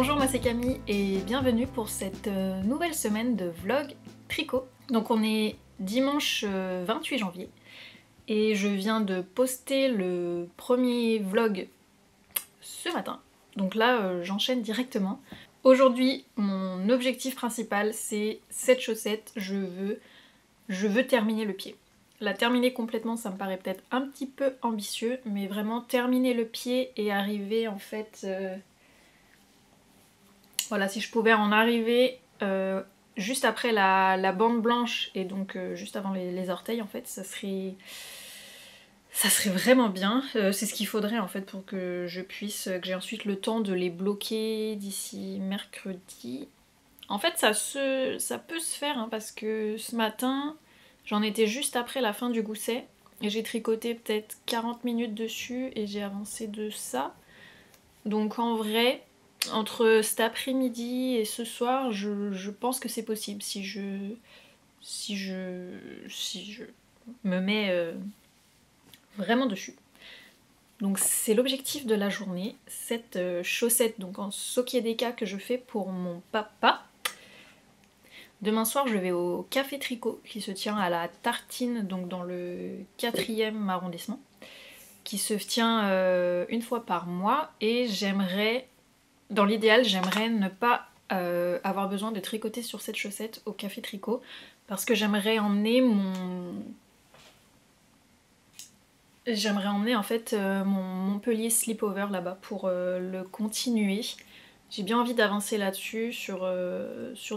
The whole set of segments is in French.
Bonjour, moi c'est Camille et bienvenue pour cette nouvelle semaine de vlog tricot. Donc on est dimanche 28 janvier et je viens de poster le premier vlog ce matin. Donc là j'enchaîne directement. Aujourd'hui mon objectif principal c'est cette chaussette, je veux terminer le pied. La terminer complètement ça me paraît peut-être un petit peu ambitieux, mais vraiment terminer le pied et arriver en fait... Voilà, si je pouvais en arriver juste après la bande blanche et donc juste avant les orteils en fait, ça serait vraiment bien. C'est ce qu'il faudrait en fait pour que je puisse, que j'ai ensuite le temps de les bloquer d'ici mercredi. En fait ça peut se faire hein, parce que ce matin j'en étais juste après la fin du gousset et j'ai tricoté peut-être 40 minutes dessus et j'ai avancé de ça. Donc en vrai... Entre cet après-midi et ce soir, je pense que c'est possible si je me mets vraiment dessus. Donc c'est l'objectif de la journée, cette chaussette donc en Sokiedeka que je fais pour mon papa. Demain soir je vais au Café Tricot qui se tient à la Tartine, donc dans le 4e arrondissement, qui se tient une fois par mois et j'aimerais... Dans l'idéal, j'aimerais ne pas avoir besoin de tricoter sur cette chaussette au Café Tricot parce que j'aimerais emmener en fait mon Montpellier Slipover là-bas pour le continuer. J'ai bien envie d'avancer là-dessus sur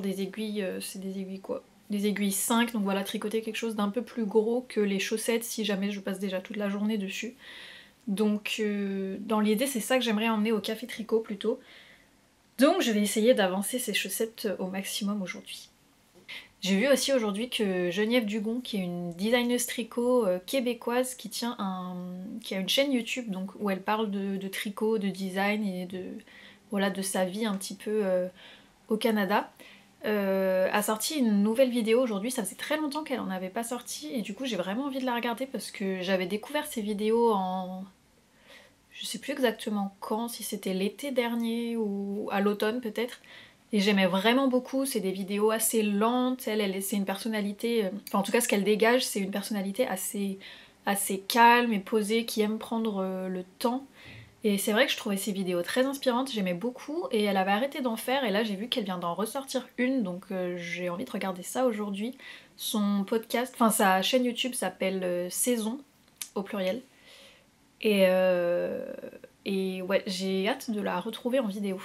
des aiguilles, c'est des aiguilles quoi? Des aiguilles 5, donc voilà, tricoter quelque chose d'un peu plus gros que les chaussettes si jamais je passe déjà toute la journée dessus. Donc dans l'idée c'est ça que j'aimerais emmener au Café Tricot plutôt. Donc je vais essayer d'avancer ces chaussettes au maximum aujourd'hui. J'ai vu aussi aujourd'hui que Geneviève Dugon, qui est une designeuse tricot québécoise qui a une chaîne YouTube donc, où elle parle de tricot, de design et de sa vie un petit peu au Canada, a sorti une nouvelle vidéo aujourd'hui. Ça faisait très longtemps qu'elle en avait pas sorti et du coup j'ai vraiment envie de la regarder parce que j'avais découvert ces vidéos en... Je sais plus exactement quand, si c'était l'été dernier ou à l'automne peut-être. Et j'aimais vraiment beaucoup, c'est des vidéos assez lentes, c'est une personnalité, enfin en tout cas ce qu'elle dégage c'est une personnalité assez calme et posée, qui aime prendre le temps. Et c'est vrai que je trouvais ces vidéos très inspirantes, j'aimais beaucoup, et elle avait arrêté d'en faire, et là j'ai vu qu'elle vient d'en ressortir une, donc j'ai envie de regarder ça aujourd'hui. Son podcast, enfin sa chaîne YouTube s'appelle Saison, au pluriel. Et ouais, j'ai hâte de la retrouver en vidéo.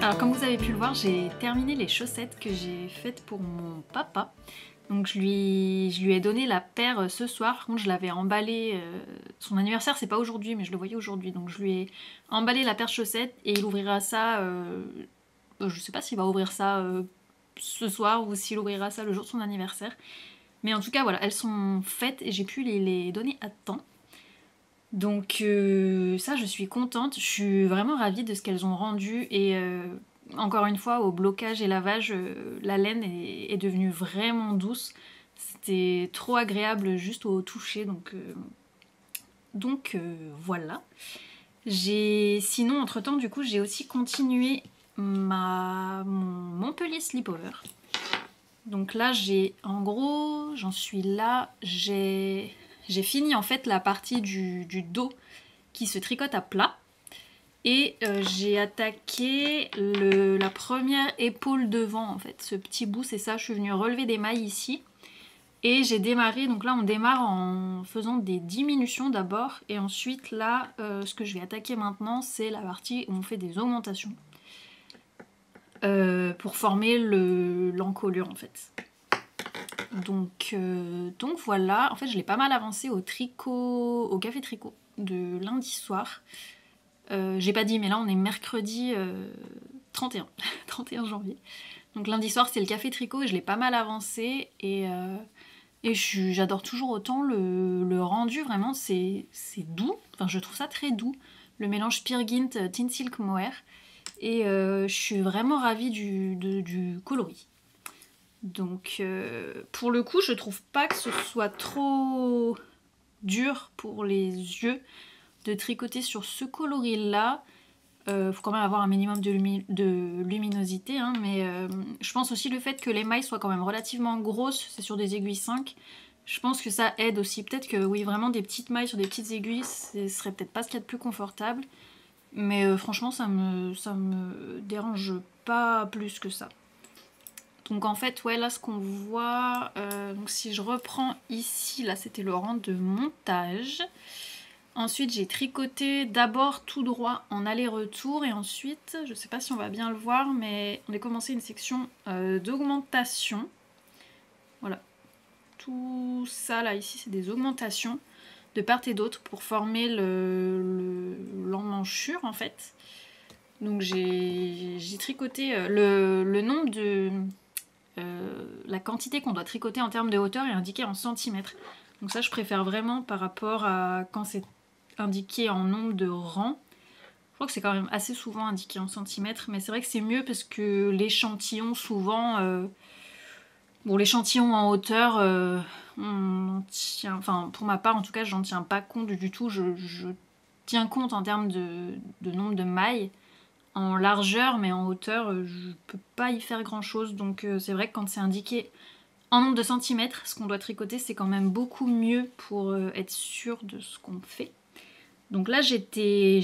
Alors comme vous avez pu le voir, j'ai terminé les chaussettes que j'ai faites pour mon papa. Donc je lui ai donné la paire ce soir. Par contre je l'avais emballée, son anniversaire c'est pas aujourd'hui mais je le voyais aujourd'hui. Donc je lui ai emballé la paire de chaussettes et il ouvrira ça, je sais pas s'il va ouvrir ça ce soir ou s'il ouvrira ça le jour de son anniversaire. Mais en tout cas voilà, elles sont faites et j'ai pu les donner à temps. Donc ça je suis contente, je suis vraiment ravie de ce qu'elles ont rendu et encore une fois au blocage et lavage la laine est devenue vraiment douce. C'était trop agréable juste au toucher donc voilà. Sinon entre temps du coup j'ai aussi continué mon Montpellier Slipover. Donc là en gros j'en suis là, j'ai fini en fait la partie du dos qui se tricote à plat et j'ai attaqué la première épaule devant en fait, ce petit bout, c'est ça, je suis venue relever des mailles ici et j'ai démarré, donc là on démarre en faisant des diminutions d'abord et ensuite là ce que je vais attaquer maintenant c'est la partie où on fait des augmentations pour former l'encolure en fait. Donc voilà, en fait je l'ai pas mal avancé au café tricot de lundi soir. J'ai pas dit, mais là on est mercredi 31 janvier. Donc lundi soir c'est le café tricot et je l'ai pas mal avancé et j'adore toujours autant le rendu, vraiment c'est doux, enfin je trouve ça très doux. Le mélange Peer Gynt Thin Silk Mohair et je suis vraiment ravie du coloris. Donc pour le coup je trouve pas que ce soit trop dur pour les yeux de tricoter sur ce coloris là. Faut quand même avoir un minimum de luminosité hein, mais je pense aussi le fait que les mailles soient quand même relativement grosses, c'est sur des aiguilles 5, je pense que ça aide aussi. Peut-être que oui vraiment des petites mailles sur des petites aiguilles ce serait peut-être pas ce qu'il y a de plus confortable, mais franchement ça me dérange pas plus que ça. Donc en fait, ouais, là ce qu'on voit, donc si je reprends ici, là c'était le rang de montage. Ensuite j'ai tricoté d'abord tout droit en aller-retour et ensuite, je sais pas si on va bien le voir, mais on a commencé une section d'augmentation. Voilà, tout ça là ici c'est des augmentations de part et d'autre pour former l'emmanchure en fait. Donc j'ai tricoté le nombre de... la quantité qu'on doit tricoter en termes de hauteur est indiquée en centimètres. Donc ça je préfère vraiment par rapport à quand c'est indiqué en nombre de rangs. Je crois que c'est quand même assez souvent indiqué en centimètres, mais c'est vrai que c'est mieux parce que l'échantillon souvent... bon l'échantillon en hauteur, on tient, enfin pour ma part en tout cas j'en tiens pas compte du tout, je tiens compte en termes de nombre de mailles en largeur, mais en hauteur, je peux pas y faire grand chose. Donc c'est vrai que quand c'est indiqué en nombre de centimètres, ce qu'on doit tricoter, c'est quand même beaucoup mieux pour être sûr de ce qu'on fait. Donc là, j'étais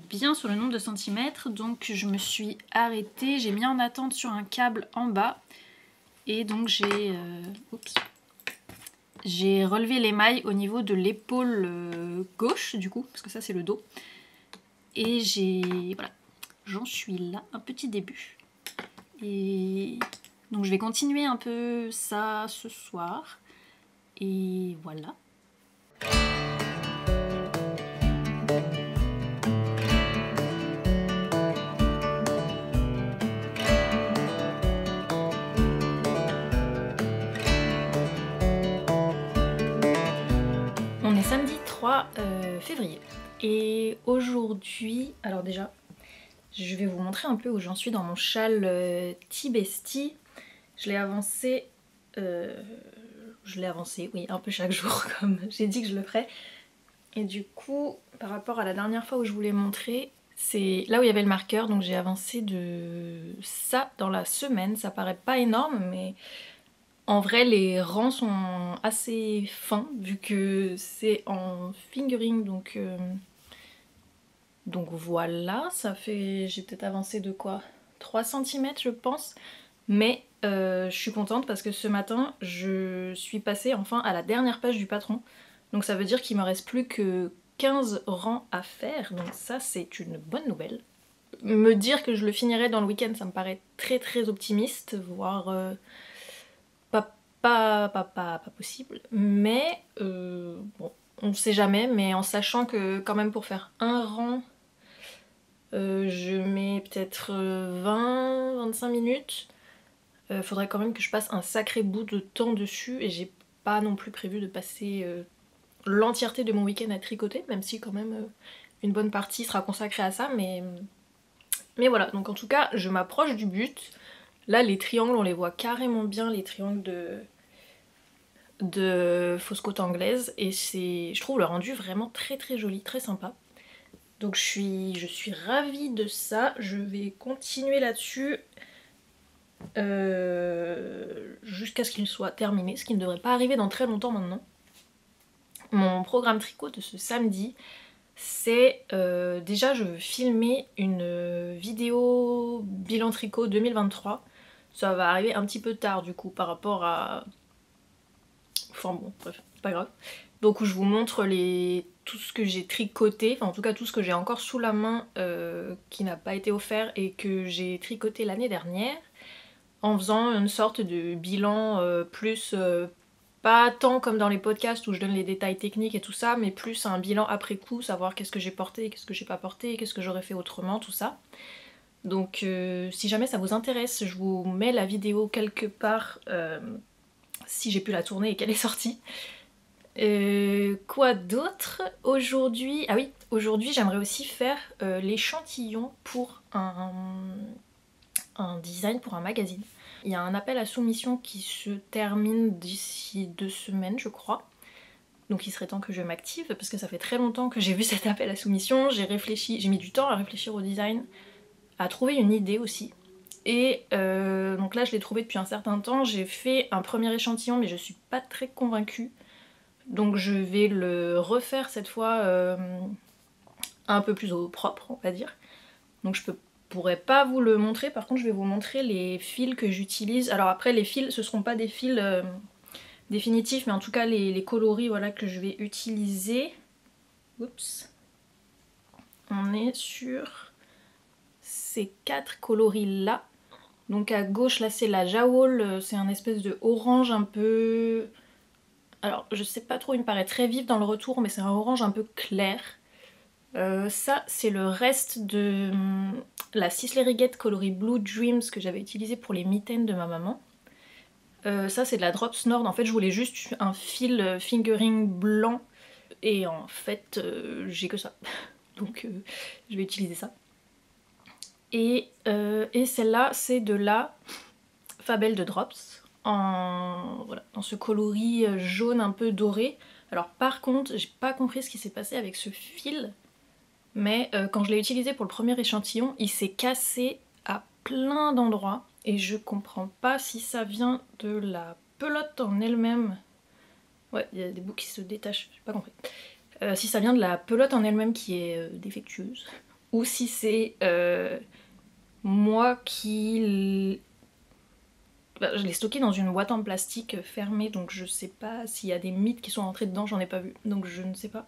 bien sur le nombre de centimètres, donc je me suis arrêtée, j'ai mis en attente sur un câble en bas, et donc j'ai relevé les mailles au niveau de l'épaule gauche, du coup, parce que ça c'est le dos, et voilà. J'en suis là, un petit début. Et donc je vais continuer un peu ça ce soir. Et voilà. On est samedi 3 février. Et aujourd'hui, alors déjà... je vais vous montrer un peu où j'en suis dans mon châle T-Bestie. Je l'ai avancé, oui, un peu chaque jour, comme j'ai dit que je le ferais. Et du coup, par rapport à la dernière fois où je vous l'ai montré, c'est là où il y avait le marqueur, donc j'ai avancé de ça dans la semaine. Ça paraît pas énorme, mais en vrai, les rangs sont assez fins, vu que c'est en fingering, donc voilà, ça fait... j'ai peut-être avancé de quoi 3 cm je pense. Mais je suis contente parce que ce matin, je suis passée enfin à la dernière page du patron. Donc ça veut dire qu'il me reste plus que 15 rangs à faire. Donc ça, c'est une bonne nouvelle. Me dire que je le finirai dans le week-end, ça me paraît très très optimiste, voire pas possible. Mais bon, on sait jamais. Mais en sachant que quand même pour faire un rang... je mets peut-être 20-25 minutes. Faudrait quand même que je passe un sacré bout de temps dessus et j'ai pas non plus prévu de passer l'entièreté de mon week-end à tricoter, même si quand même une bonne partie sera consacrée à ça, mais voilà. Donc en tout cas, je m'approche du but. Là, les triangles, on les voit carrément bien, les triangles de fausse côte anglaise, et je trouve le rendu vraiment très très joli, très sympa. Donc je suis ravie de ça, je vais continuer là-dessus jusqu'à ce qu'il soit terminé, ce qui ne devrait pas arriver dans très longtemps maintenant. Mon programme tricot de ce samedi, c'est déjà je veux filmer une vidéo bilan tricot 2023. Ça va arriver un petit peu tard du coup par rapport à... enfin bon, bref, c'est pas grave. Donc où je vous montre tout ce que j'ai tricoté, enfin en tout cas tout ce que j'ai encore sous la main qui n'a pas été offert et que j'ai tricoté l'année dernière. en faisant une sorte de bilan plus, pas tant comme dans les podcasts où je donne les détails techniques et tout ça, mais plus un bilan après coup, savoir qu'est-ce que j'ai porté, qu'est-ce que j'ai pas porté, qu'est-ce que j'aurais fait autrement, tout ça. Donc si jamais ça vous intéresse, je vous mets la vidéo quelque part si j'ai pu la tourner et qu'elle est sortie. Quoi d'autre aujourd'hui? Ah oui, aujourd'hui j'aimerais aussi faire l'échantillon pour un design pour un magazine. Il y a un appel à soumission qui se termine d'ici 2 semaines je crois. Donc il serait temps que je m'active parce que ça fait très longtemps que j'ai vu cet appel à soumission, j'ai réfléchi, j'ai mis du temps à réfléchir au design, à trouver une idée aussi. Et donc là je l'ai trouvé depuis un certain temps, j'ai fait un premier échantillon mais je suis pas très convaincue. Donc je vais le refaire cette fois un peu plus au propre on va dire. Donc je pourrais pas vous le montrer, par contre je vais vous montrer les fils que j'utilise. Alors après les fils ce seront pas des fils définitifs mais en tout cas les coloris voilà, que je vais utiliser. Oups. On est sur ces 4 coloris là. Donc à gauche là c'est la Jawoll, c'est un espèce de orange un peu... Alors je sais pas trop, il me paraît très vif dans le retour mais c'est un orange un peu clair. Ça c'est le reste de la Sisley Rigette coloris Blue Dreams que j'avais utilisé pour les mitaines de ma maman. Ça c'est de la Drops Nord, en fait je voulais juste un fil fingering blanc et en fait j'ai que ça. Donc je vais utiliser ça. Et celle-là c'est de la Fabelle de Drops voilà, dans ce coloris jaune un peu doré. Alors par contre j'ai pas compris ce qui s'est passé avec ce fil. Mais quand je l'ai utilisé pour le premier échantillon, il s'est cassé à plein d'endroits et je comprends pas si ça vient de la pelote en elle-même. Ouais, il y a des bouts qui se détachent, j'ai pas compris. Si ça vient de la pelote en elle-même qui est défectueuse, ou si c'est moi qui... je l'ai stocké dans une boîte en plastique fermée, donc je sais pas s'il y a des mites qui sont rentrés dedans, j'en ai pas vu, donc je ne sais pas.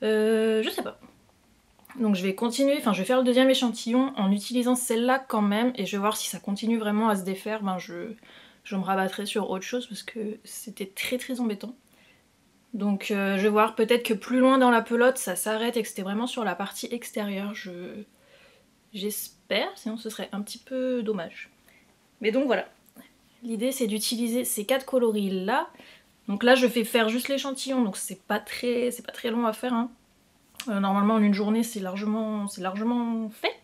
Je sais pas. Donc je vais continuer, enfin je vais faire le deuxième échantillon en utilisant celle-là quand même et je vais voir si ça continue vraiment à se défaire, ben je me rabattrai sur autre chose parce que c'était très très embêtant. Donc je vais voir, peut-être que plus loin dans la pelote ça s'arrête et que c'était vraiment sur la partie extérieure, j'espère, sinon ce serait un petit peu dommage. Mais donc voilà, l'idée c'est d'utiliser ces 4 coloris là. Donc là je vais faire juste l'échantillon, donc c'est pas très long à faire hein. Normalement en une journée c'est largement fait.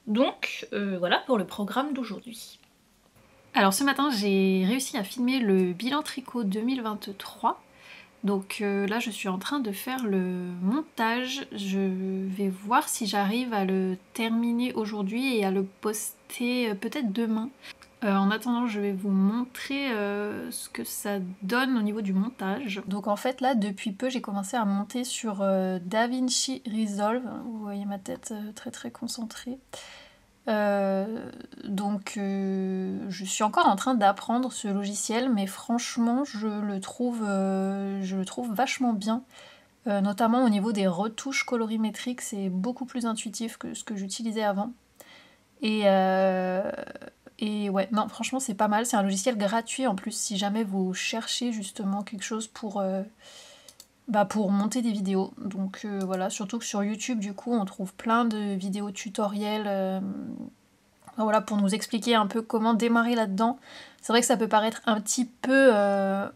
Donc voilà pour le programme d'aujourd'hui. Alors ce matin j'ai réussi à filmer le bilan tricot 2023. Donc là je suis en train de faire le montage. Je vais voir si j'arrive à le terminer aujourd'hui et à le poster peut-être demain. En attendant, je vais vous montrer ce que ça donne au niveau du montage. Donc en fait là, depuis peu, j'ai commencé à monter sur DaVinci Resolve. Vous voyez ma tête très très concentrée. Donc je suis encore en train d'apprendre ce logiciel, mais franchement, je le trouve vachement bien. Notamment au niveau des retouches colorimétriques, c'est beaucoup plus intuitif que ce que j'utilisais avant. Et ouais, non, franchement, c'est pas mal. C'est un logiciel gratuit en plus, si jamais vous cherchez justement quelque chose pour monter des vidéos. Donc voilà, surtout que sur YouTube, du coup, on trouve plein de vidéos tutoriels voilà, pour nous expliquer un peu comment démarrer là-dedans. C'est vrai que ça peut paraître un petit peu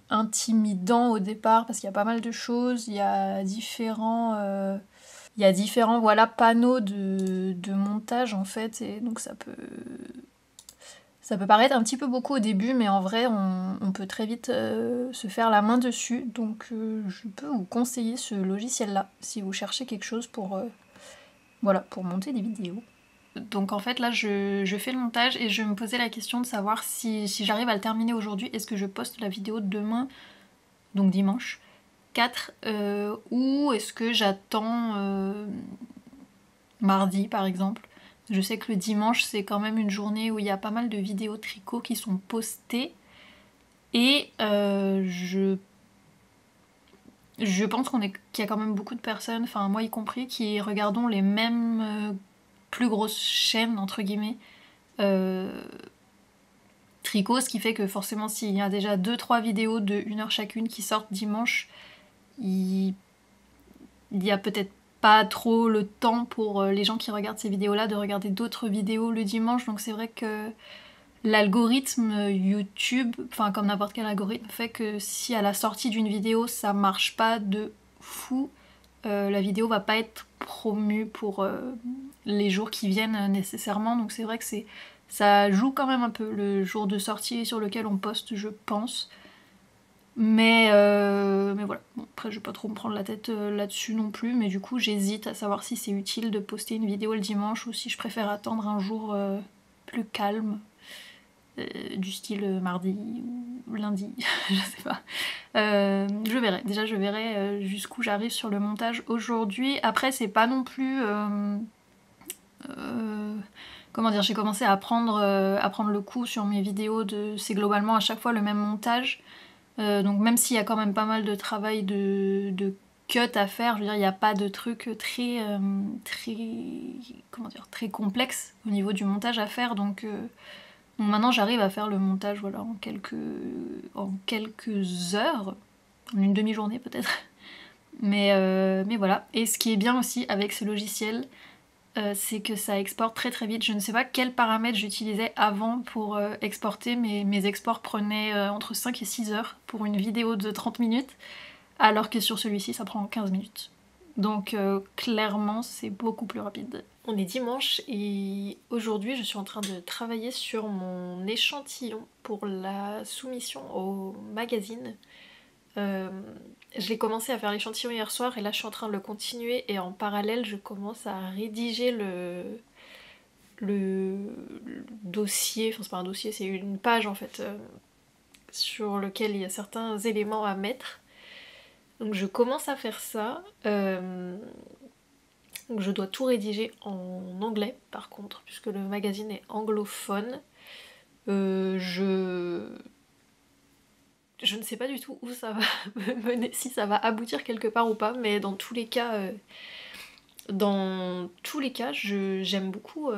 intimidant au départ, parce qu'il y a pas mal de choses, il y a différents voilà, panneaux de montage en fait, et donc ça peut paraître un petit peu beaucoup au début, mais en vrai, on peut très vite se faire la main dessus. Donc je peux vous conseiller ce logiciel-là, si vous cherchez quelque chose pour monter des vidéos. Donc en fait, là, je fais le montage et je me posais la question de savoir si j'arrive à le terminer aujourd'hui, est-ce que je poste la vidéo demain, donc dimanche 4, ou est-ce que j'attends mardi, par exemple. Je sais que le dimanche, c'est quand même une journée où il y a pas mal de vidéos tricot qui sont postées. Et je pense qu'il y a quand même beaucoup de personnes, enfin moi y compris, qui regardons les mêmes plus grosses chaînes, entre guillemets, tricot, ce qui fait que forcément s'il y a déjà 2-3 vidéos de 1 heure chacune qui sortent dimanche, il y a peut-être pas trop le temps pour les gens qui regardent ces vidéos-là de regarder d'autres vidéos le dimanche, donc c'est vrai que l'algorithme YouTube, enfin comme n'importe quel algorithme, fait que si à la sortie d'une vidéo ça marche pas de fou, la vidéo va pas être promue pour les jours qui viennent nécessairement, donc c'est vrai que ça joue quand même un peu le jour de sortie sur lequel on poste, je pense. Mais voilà, bon, après je vais pas trop me prendre la tête là-dessus non plus, mais du coup j'hésite à savoir si c'est utile de poster une vidéo le dimanche ou si je préfère attendre un jour plus calme, du style mardi ou lundi, je sais pas. Je verrai, déjà je verrai jusqu'où j'arrive sur le montage aujourd'hui. Après c'est pas non plus... comment dire, j'ai commencé à prendre le coup sur mes vidéos, c'est globalement à chaque fois le même montage. Donc même s'il y a quand même pas mal de travail de cut à faire, je veux dire, il n'y a pas de truc très complexe au niveau du montage à faire, donc maintenant j'arrive à faire le montage voilà, en quelques heures, en une demi-journée peut-être. Mais voilà. Et ce qui est bien aussi avec ce logiciel, c'est que ça exporte très très vite. Je ne sais pas quels paramètres j'utilisais avant pour exporter, mais mes exports prenaient entre 5 et 6 heures pour une vidéo de 30 minutes, alors que sur celui-ci ça prend 15 minutes. Donc clairement c'est beaucoup plus rapide. On est dimanche et aujourd'hui je suis en train de travailler sur mon échantillon pour la soumission au magazine. Je l'ai commencé à faire l'échantillon hier soir et là je suis en train de le continuer et en parallèle je commence à rédiger le dossier, enfin c'est pas un dossier, c'est une page en fait sur lequel il y a certains éléments à mettre. Donc je commence à faire ça. Donc je dois tout rédiger en anglais par contre, puisque le magazine est anglophone. Je ne sais pas du tout où ça va me mener, si ça va aboutir quelque part ou pas, mais dans tous les cas, j'aime beaucoup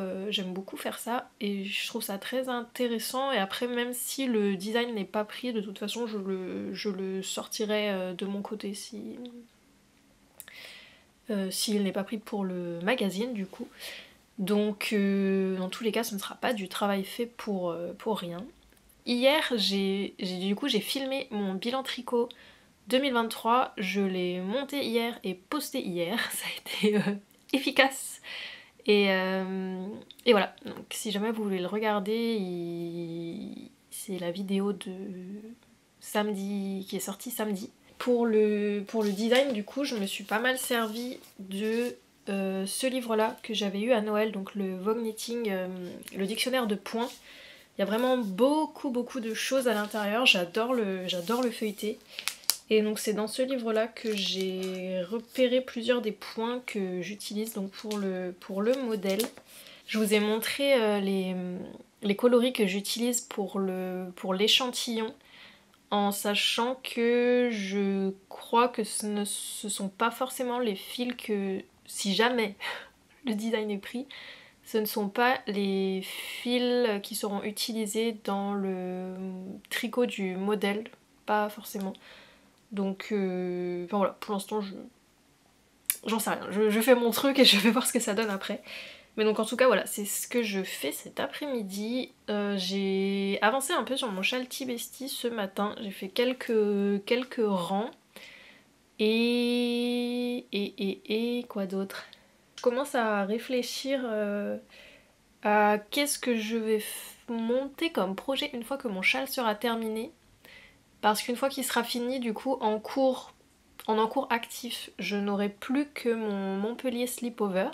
faire ça et je trouve ça très intéressant. Et après, même si le design n'est pas pris, de toute façon, je le sortirai de mon côté si s'il n'est pas pris pour le magazine du coup. Donc dans tous les cas, ce ne sera pas du travail fait pour rien. Hier, j'ai filmé mon bilan tricot 2023, je l'ai monté hier et posté hier, ça a été efficace. Et voilà, donc si jamais vous voulez le regarder, c'est la vidéo de samedi qui est sortie samedi. Pour le design, du coup, je me suis pas mal servi de ce livre-là que j'avais eu à Noël, donc le Vogue Knitting, le dictionnaire de points. Il y a vraiment beaucoup de choses à l'intérieur, j'adore le feuilleter. Et donc c'est dans ce livre-là que j'ai repéré plusieurs des points que j'utilise donc pour le modèle. Je vous ai montré les coloris que j'utilise pour l'échantillon, en sachant que je crois que ce sont pas forcément les fils que, si jamais le design est pris, ce ne sont pas les fils qui seront utilisés dans le tricot du modèle, pas forcément. Donc enfin voilà, pour l'instant j'en sais rien, je fais mon truc et je vais voir ce que ça donne après. Mais donc en tout cas voilà, c'est ce que je fais cet après-midi. J'ai avancé un peu sur mon Shalti Bestie ce matin, j'ai fait quelques rangs. Et quoi d'autre? Je commence à réfléchir à qu'est-ce que je vais monter comme projet une fois que mon châle sera terminé. Parce qu'une fois qu'il sera fini, du coup, en encours actif, je n'aurai plus que mon Montpellier Slipover.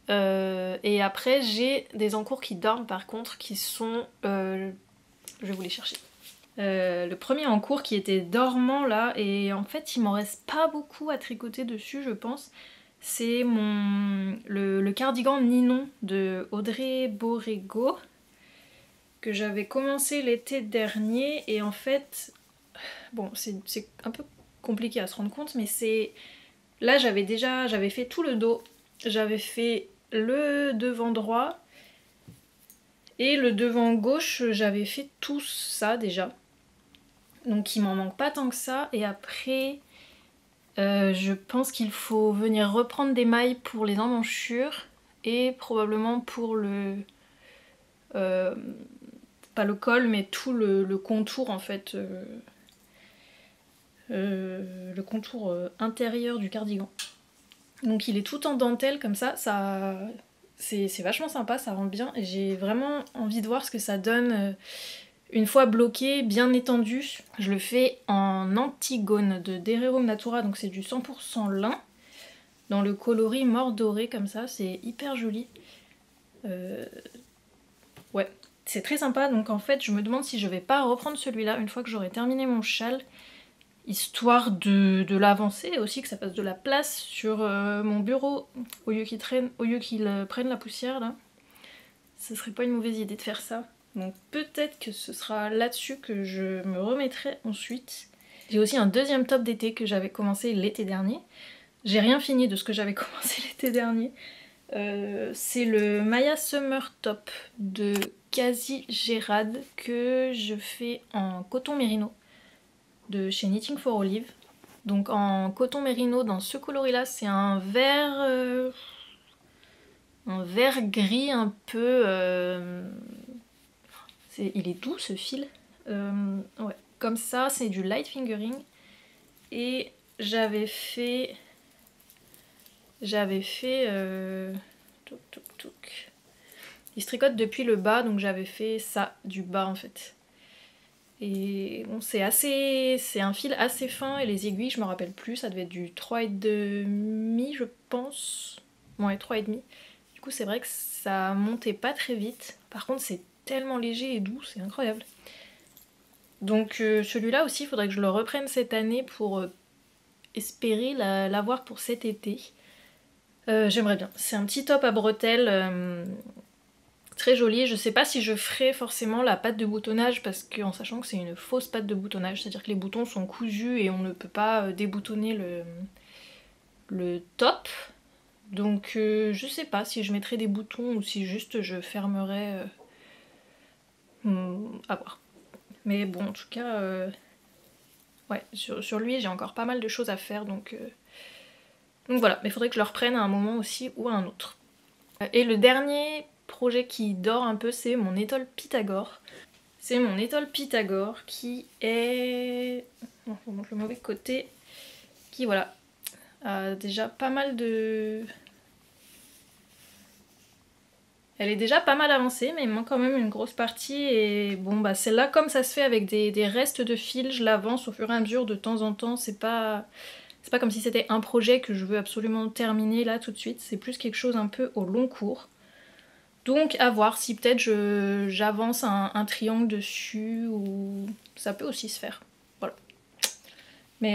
Et après, j'ai des encours qui dorment par contre, qui sont... je vais vous les chercher. Le premier encours qui était dormant là, et en fait il m'en reste pas beaucoup à tricoter dessus je pense, c'est le cardigan Ninon de Audrey Borrego que j'avais commencé l'été dernier et en fait, bon c'est un peu compliqué à se rendre compte mais c'est... Là j'avais fait tout le dos, j'avais fait le devant droit Et le devant gauche, j'avais fait tout ça déjà. Donc il m'en manque pas tant que ça. Et après, je pense qu'il faut venir reprendre des mailles pour les emmanchures. Et probablement pour le... pas le col, mais tout le contour en fait. Le contour intérieur du cardigan. Donc il est tout en dentelle comme ça c'est vachement sympa, ça rend bien. Et j'ai vraiment envie de voir ce que ça donne une fois bloqué, bien étendu. Je le fais en Antigone de Dererum Natura, donc c'est du 100% lin, dans le coloris mort doré comme ça, c'est hyper joli. Ouais, c'est très sympa, donc en fait je me demande si je vais pas reprendre celui-là une fois que j'aurai terminé mon châle, histoire de l'avancer et aussi que ça fasse de la place sur mon bureau au lieu qu'il prenne la poussière là. Ce serait pas une mauvaise idée de faire ça. Donc peut-être que ce sera là-dessus que je me remettrai ensuite. J'ai aussi un deuxième top d'été que j'avais commencé l'été dernier. J'ai rien fini de ce que j'avais commencé l'été dernier. C'est le Maya Summer Top de Kazi Gerard que je fais en coton mérino de chez Knitting for Olive. Donc en coton mérino dans ce coloris là, c'est un vert gris un peu il est doux ce fil. Ouais, comme ça, c'est du light fingering. Et j'avais fait touc, touc, touc. Il se tricote depuis le bas, donc j'avais fait ça du bas en fait. Et bon, c'est un fil assez fin et les aiguilles, je me rappelle plus, ça devait être du 3,5 je pense. Ouais, 3,5. Du coup, c'est vrai que ça montait pas très vite. Par contre, c'est tellement léger et doux, c'est incroyable. Donc celui-là aussi, il faudrait que je le reprenne cette année pour espérer l'avoir pour cet été. J'aimerais bien. C'est un petit top à bretelles très joli. Je sais pas si je ferai forcément la patte de boutonnage parce qu'en sachant que c'est une fausse patte de boutonnage, c'est-à-dire que les boutons sont cousus et on ne peut pas déboutonner le top. Donc je sais pas si je mettrai des boutons ou si juste je fermerai à voir. Mais bon, en tout cas, ouais, sur lui j'ai encore pas mal de choses à faire donc voilà, mais il faudrait que je le reprenne à un moment aussi ou à un autre. Et le dernier projet qui dort un peu, c'est mon étole Pythagore. C'est mon étole Pythagore qui est... Bon, je vous montre le mauvais côté. Qui, voilà, a déjà pas mal de... Elle est déjà pas mal avancée, mais il manque quand même une grosse partie. Et bon, bah celle-là, comme ça se fait avec des restes de fil, je l'avance au fur et à mesure de temps en temps. C'est pas comme si c'était un projet que je veux absolument terminer là tout de suite. C'est plus quelque chose un peu au long cours. Donc à voir si peut-être j'avance un triangle dessus ou ça peut aussi se faire. Voilà. Mais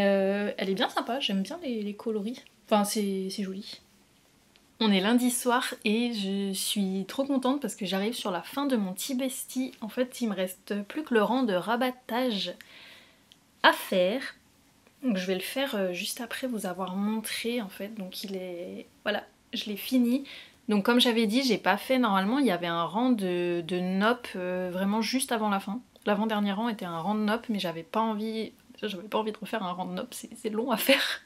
elle est bien sympa, j'aime bien les coloris. Enfin c'est joli. On est lundi soir et je suis trop contente parce que j'arrive sur la fin de mon Tea Bestie. En fait il me reste plus que le rang de rabattage à faire. Donc je vais le faire juste après vous avoir montré en fait. Donc il est... Voilà, je l'ai fini. Donc comme j'avais dit, j'ai pas fait normalement, il y avait un rang de nopp vraiment juste avant la fin. L'avant-dernier rang était un rang de nopp, mais j'avais pas envie de refaire un rang de nopp, c'est long à faire.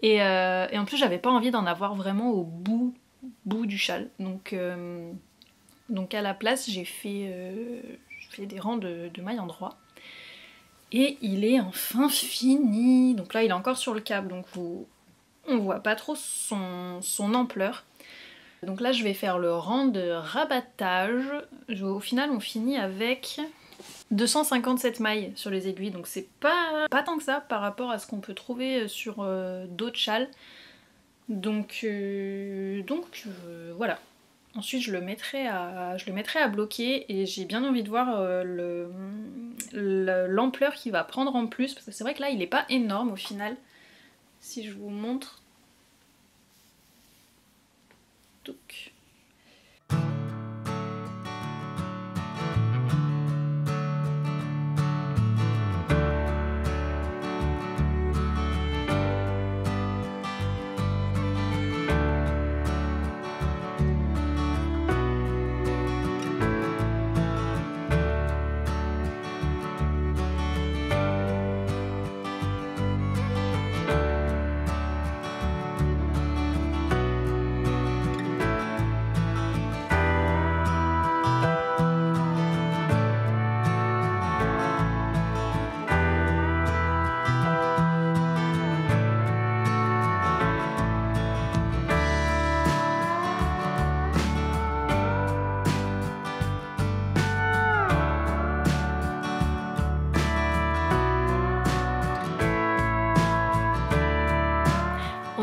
Et en plus j'avais pas envie d'en avoir vraiment au bout du châle. Donc à la place j'ai fait des rangs de mailles en droit. Et il est enfin fini. Donc là il est encore sur le câble, donc on voit pas trop son ampleur. Donc là je vais faire le rang de rabattage. Au final on finit avec 257 mailles sur les aiguilles, donc c'est pas tant que ça par rapport à ce qu'on peut trouver sur d'autres châles. Donc voilà. Ensuite je le mettrai à bloquer et j'ai bien envie de voir l'ampleur qu'il va prendre en plus, parce que c'est vrai que là il est pas énorme au final. Si je vous montre. Donc.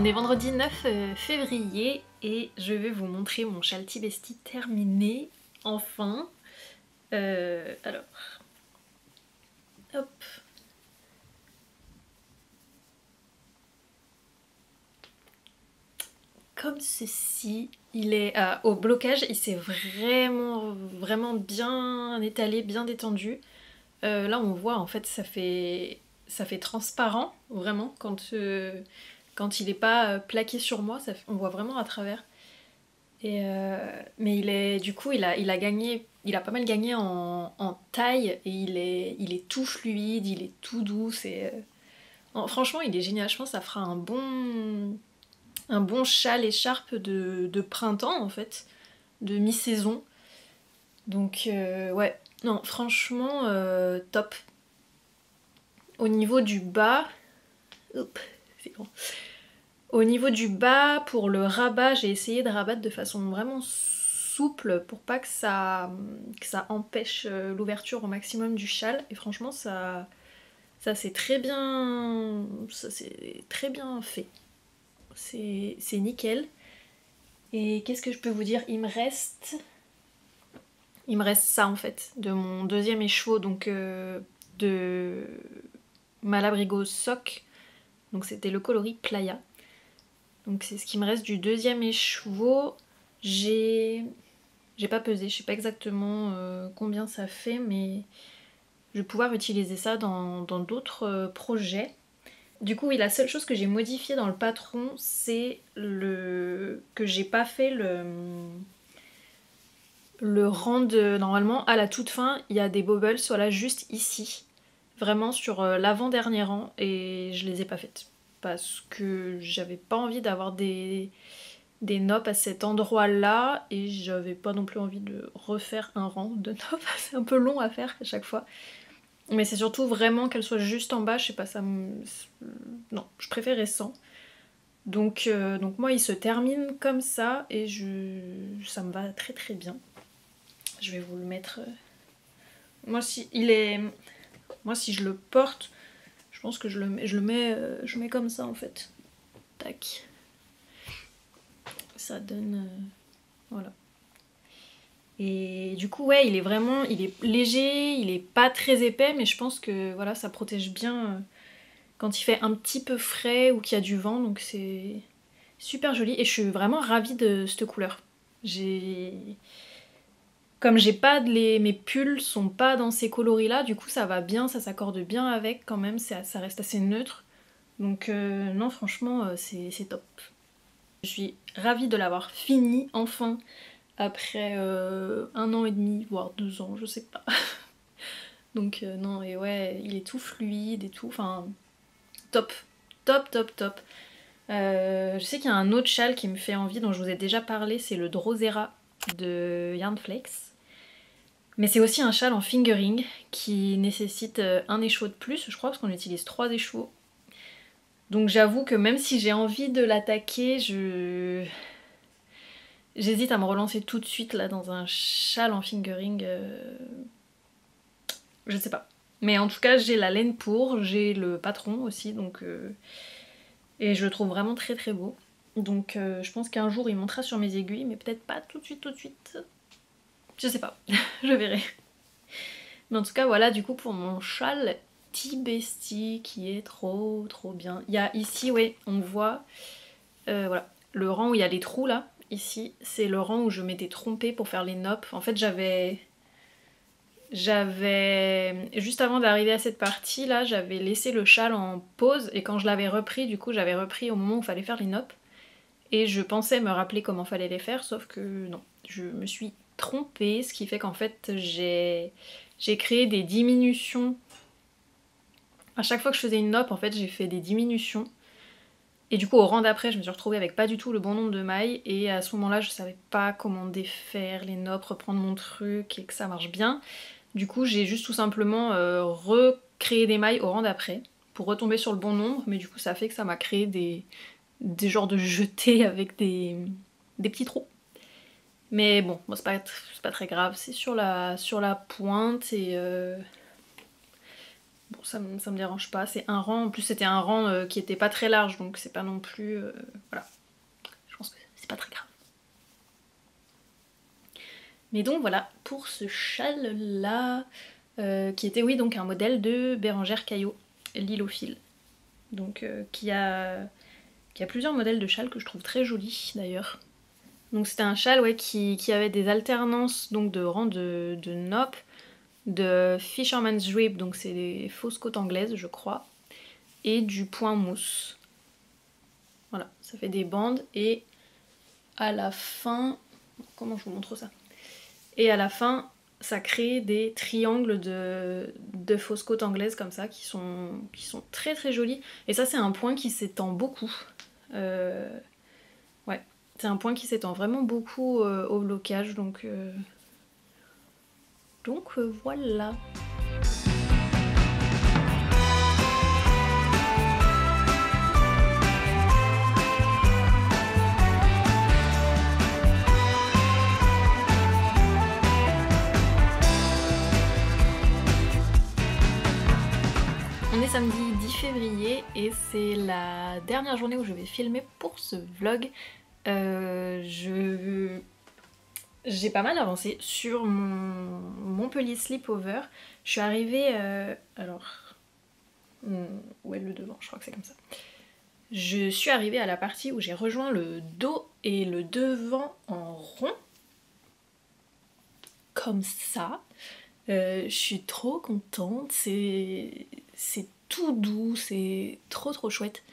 est vendredi 9 février et je vais vous montrer mon châle Tibesti terminé, enfin. Alors, hop. Comme ceci, il est au blocage, il s'est vraiment bien étalé, bien détendu. Là on voit en fait ça fait transparent vraiment quand il est pas plaqué sur moi, on voit vraiment à travers. Mais il a gagné, il a pas mal gagné en taille et il est tout fluide, il est tout doux. Franchement il est génial, je pense que ça fera un bon châle écharpe de printemps en fait, de mi-saison. Donc ouais, non franchement top. Au niveau du bas, hop, c'est bon. Au niveau du bas, pour le rabat, j'ai essayé de rabattre de façon vraiment souple pour pas que ça empêche l'ouverture au maximum du châle. Et franchement, ça c'est très bien fait. C'est nickel. Et qu'est-ce que je peux vous dire? Il me reste ça en fait, de mon deuxième écheveau, donc de Malabrigo Sock. Donc c'était le coloris Playa. Donc c'est ce qui me reste du deuxième écheveau. J'ai pas pesé, je sais pas exactement combien ça fait, mais je vais pouvoir utiliser ça dans d'autres projets. Du coup, oui, la seule chose que j'ai modifiée dans le patron, c'est que j'ai pas fait le rang de... Normalement, à la toute fin, il y a des bobbles, voilà, juste ici. Vraiment sur l'avant-dernier rang, et je les ai pas faites. Parce que j'avais pas envie d'avoir des noppes à cet endroit-là, et j'avais pas non plus envie de refaire un rang de noppes. C'est un peu long à faire à chaque fois. Mais c'est surtout vraiment qu'elles soient juste en bas, je sais pas, non, je préférais sans. Donc moi, il se termine comme ça, et ça me va très très bien. Je vais vous le mettre... Moi, si je le porte, je pense que je le mets comme ça en fait. Tac. Ça donne... voilà. Et du coup, ouais, il est léger, il est pas très épais, mais je pense que voilà, ça protège bien quand il fait un petit peu frais ou qu'il y a du vent, donc c'est super joli. Et je suis vraiment ravie de cette couleur. Comme mes pulls sont pas dans ces coloris-là, du coup ça va bien, ça s'accorde bien avec quand même, ça reste assez neutre. Donc non, franchement, c'est top. Je suis ravie de l'avoir fini enfin, après 1 an et demi, voire 2 ans, je sais pas. Donc non, et ouais, il est tout fluide et tout, enfin top, top, top, top. Je sais qu'il y a un autre châle qui me fait envie, dont je vous ai déjà parlé, c'est le Drosera de Yarnflex. Mais c'est aussi un châle en fingering qui nécessite un écheveau de plus, je crois, parce qu'on utilise 3 écheveaux. Donc j'avoue que même si j'ai envie de l'attaquer, j'hésite à me relancer tout de suite là dans un châle en fingering. Je sais pas. Mais en tout cas, j'ai la laine pour, j'ai le patron aussi, donc et je le trouve vraiment très très beau. Donc je pense qu'un jour il montera sur mes aiguilles, mais peut-être pas tout de suite. Je sais pas, je verrai. Mais en tout cas, voilà du coup pour mon châle Tibesti qui est trop trop bien. Il y a ici, ouais, on voit, voilà, le rang où il y a les trous là, ici, c'est le rang où je m'étais trompée pour faire les noppes. En fait, j'avais... Juste avant d'arriver à cette partie là, j'avais laissé le châle en pause, et quand je l'avais repris, du coup, j'avais repris au moment où il fallait faire les noppes. Et je pensais me rappeler comment fallait les faire, sauf que non, je me suis trompée, ce qui fait qu'en fait, j'ai créé des diminutions. À chaque fois que je faisais une noppe, en fait, j'ai fait des diminutions. Et du coup, au rang d'après, je me suis retrouvée avec pas du tout le bon nombre de mailles, et à ce moment-là, je savais pas comment défaire les noppes, reprendre mon truc et que ça marche bien. Du coup, j'ai juste tout simplement recréé des mailles au rang d'après pour retomber sur le bon nombre, mais du coup, ça fait que ça m'a créé des genres de jetés avec des petits trous. Mais bon, c'est pas très grave, c'est sur la pointe, et bon ça me dérange pas, c'est un rang, en plus c'était un rang qui était pas très large donc c'est pas non plus, voilà, je pense que c'est pas très grave. Mais donc voilà pour ce châle là, qui était oui donc un modèle de Bérengère Caillot, Lilofil, donc qui a plusieurs modèles de châles que je trouve très jolis d'ailleurs. Donc c'était un châle ouais, qui avait des alternances donc de rangs de nopp, de Fisherman's Rib, donc c'est des fausses côtes anglaises je crois, et du point mousse. Voilà, ça fait des bandes et à la fin, comment je vous montre ça? Et à la fin, ça crée des triangles de fausses côtes anglaises comme ça qui sont très très jolis. Et ça c'est un point qui s'étend beaucoup. Ouais, c'est un point qui s'étend vraiment beaucoup au blocage donc voilà. On est samedi 10 février et c'est la dernière journée où je vais filmer pour ce vlog. J'ai pas mal avancé sur mon Montpellier Sleepover. Je suis arrivée... alors... où est le devant? Je crois que c'est comme ça. Je suis arrivée à la partie où j'ai rejoint le dos et le devant en rond. Comme ça. Je suis trop contente, c'est tout doux, c'est trop chouette.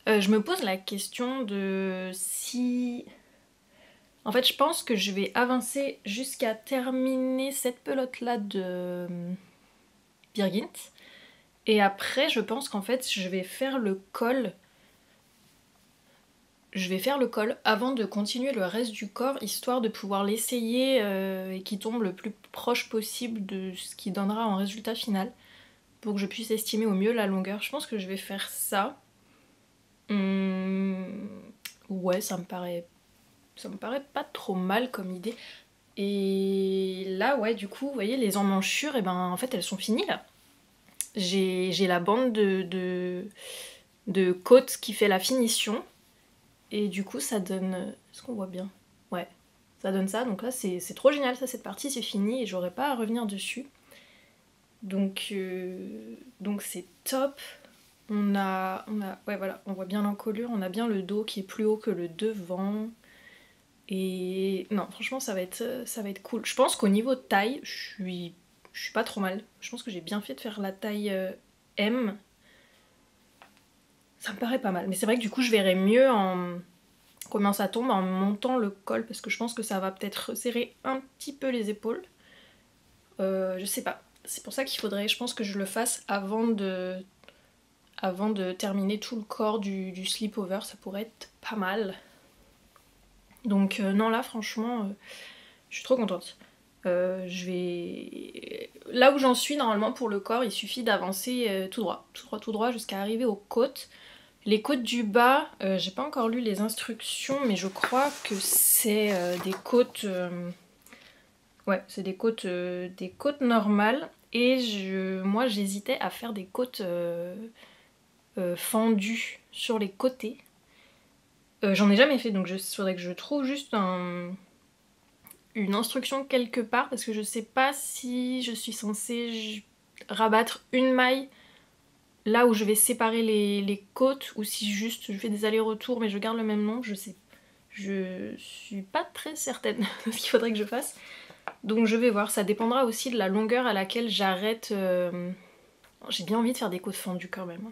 Je me pose la question de si... En fait, je pense que je vais avancer jusqu'à terminer cette pelote là de Birgit. Et après, je pense qu'en fait, je vais faire le col. Je vais faire le col avant de continuer le reste du corps, histoire de pouvoir l'essayer et qu'il tombe le plus proche possible de ce qui donnera en résultat final, pour que je puisse estimer au mieux la longueur. Je pense que je vais faire ça. Ouais, ça me paraît pas trop mal comme idée. Et là, ouais, du coup, vous voyez, les emmanchures, et ben en fait, elles sont finies là. J'ai la bande de côte qui fait la finition. Et du coup, ça donne... Est-ce qu'on voit bien? Ouais, ça donne ça. Donc là, c'est trop génial, ça, cette partie, c'est fini et j'aurai pas à revenir dessus. Donc c'est top. Ouais, voilà, on voit bien l'encolure, on a bien le dos qui est plus haut que le devant. Et non, franchement, ça va être cool. Je pense qu'au niveau de taille, je suis pas trop mal. Je pense que j'ai bien fait de faire la taille M. Ça me paraît pas mal. Mais c'est vrai que du coup, je verrai mieux en comment ça tombe en montant le col, parce que je pense que ça va peut-être resserrer un petit peu les épaules. Je sais pas. C'est pour ça qu'il faudrait, je pense que je le fasse avant de terminer tout le corps du sleepover. Ça pourrait être pas mal. Donc non, là, franchement, je suis trop contente. Je vais... Là où j'en suis, normalement, pour le corps, il suffit d'avancer tout droit, jusqu'à arriver aux côtes. Les côtes du bas, j'ai pas encore lu les instructions, mais je crois que c'est des côtes... ouais, c'est des côtes normales. Et moi, j'hésitais à faire des côtes fendues sur les côtés. J'en ai jamais fait, donc il faudrait que je trouve juste une instruction quelque part, parce que je sais pas si je suis censée rabattre une maille là où je vais séparer les côtes, ou si juste je fais des allers-retours mais je garde le même nom, je sais. Je suis pas très certaine de ce qu'il faudrait que je fasse. Donc je vais voir, ça dépendra aussi de la longueur à laquelle j'arrête. J'ai bien envie de faire des côtes fendues quand même.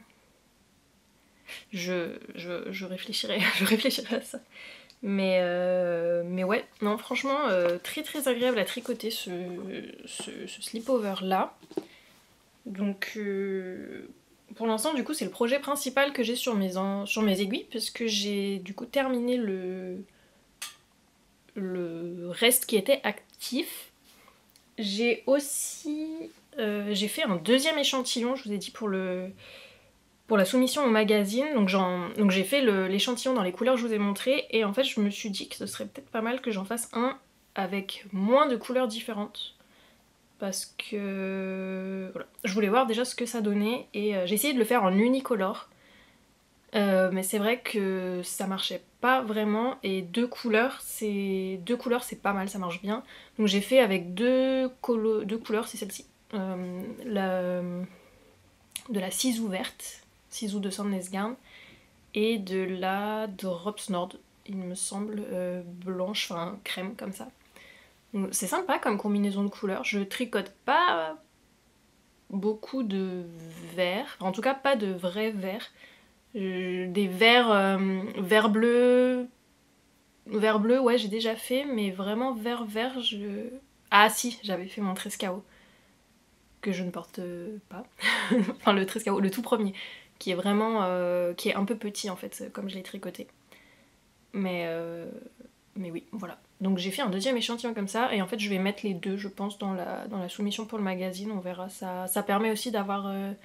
Je réfléchirai, je réfléchirai à ça. Mais ouais, non franchement très agréable à tricoter ce sleepover là. Donc pour l'instant du coup c'est le projet principal que j'ai sur mes aiguilles, parce que j'ai du coup terminé le reste qui était actif. J'ai aussi j'ai fait un deuxième échantillon, je vous ai dit, pour la soumission au magazine. Donc j'ai fait l'échantillon dans les couleurs que je vous ai montré, et en fait je me suis dit que ce serait peut-être pas mal que j'en fasse un avec moins de couleurs différentes. parce que voilà, je voulais voir déjà ce que ça donnait et j'ai essayé de le faire en unicolore. Mais c'est vrai que ça marchait pas vraiment et deux couleurs c'est pas mal, ça marche bien. Donc j'ai fait avec deux couleurs, c'est celle-ci. De la Sisu verte, Sisu de Sandnesgarn, et de la Drops Nord, il me semble, blanche, enfin crème comme ça. Donc c'est sympa comme combinaison de couleurs, je tricote pas beaucoup de vert, en tout cas pas de vrai vert. Des verts, vert bleu, ouais j'ai déjà fait, mais vraiment vert je... Ah si, j'avais fait mon Trescao, que je ne porte pas, enfin le Trescao, le tout premier, qui est vraiment, qui est un peu petit en fait, comme je l'ai tricoté. Mais oui, voilà. Donc j'ai fait un deuxième échantillon comme ça, et en fait je vais mettre les deux, je pense, dans la soumission pour le magazine, on verra. Ça permet aussi d'avoir une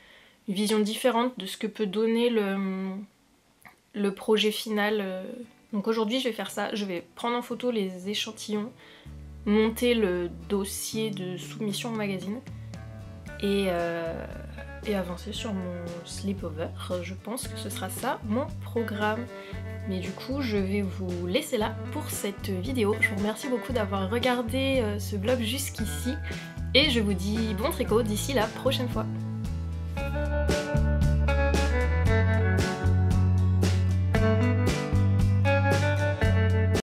vision différente de ce que peut donner le projet final. Donc aujourd'hui je vais faire ça, je vais prendre en photo les échantillons, monter le dossier de soumission au magazine et avancer sur mon sleepover. Je pense que ce sera ça mon programme. Mais du coup je vais vous laisser là pour cette vidéo. Je vous remercie beaucoup d'avoir regardé ce vlog jusqu'ici et je vous dis bon tricot d'ici la prochaine fois.